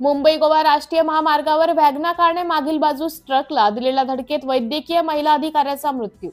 मुंबई गोवा राष्ट्रीय महामार्गावर वॅगना कारने मागील बाजूस ट्रकला दिलेल्या धडकेत वैद्यकीय महिला अधिकाऱ्याचा मृत्यू।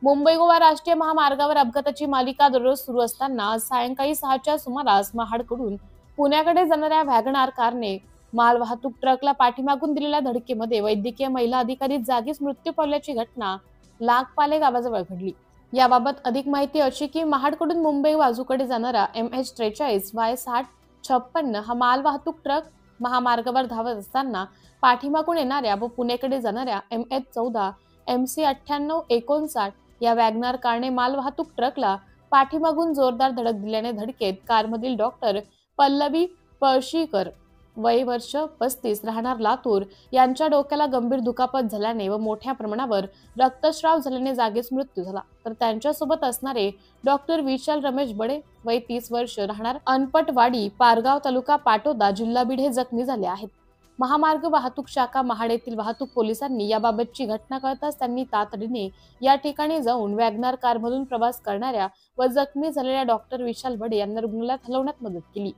मुंबई गोवा राष्ट्रीय महामार्गावर अपघाताची मालिका दररोज सुरू असताना आज सायंकाळी 6च्या सुमारास महाडकडून पुण्याकडे जाणाऱ्या वॅगनार कारने मालवाहतूक ट्रकला पाठीमागून दिलेल्या धडकेमध्ये वैद्यकीय महिला अधिकारी जागीच मृत्यू पावल्याची घटना लागपाले गावाजवळ घडली। याबाबत अधिक माहिती अशी की महाडकडून मुंबई बाजूकडे जाणारा MH43Y6056 हा मालवाहतूक ट्रक महामार्गावर धावत असताना पाठीमागून येणाऱ्या व पुणेकडे जाणाऱ्या MH14 MC9859 या वॅगनार कारने मालवाहतूक ट्रकला पाठीमागून जोरदार धडक दिल्याने धडकेत कारमधील डॉक्टर पल्लवी पळशीकर वय वर्ष 35 राहणार लातूर यांच्या डोक्याला गंभीर दुखापत झाल्याने व मोठ्या प्रमाणावर रक्तस्राव झाल्याने जागीच मृत्यू झाला। तर त्यांच्यासोबत असणारे डॉक्टर विशाल रमेश बडे वय 30 वर्ष राहणार अनपटवाडी पारगाव तालुका पाटोदा जिल्हा बीड हे जखमी झाले आहेत। महामार्ग वाहतूक शाखा महाड येथील वाहतूक पोलिसांनी याबाबतची घटना कळताच त्यांनी तातडीने या ठिकाणी जाऊन वॅगनार कारमधून प्रवास करणाऱ्या व जखमी झालेल्या डॉक्टर विशाल बडे यांना रुग्णालयात हलवण्यात मदत केली।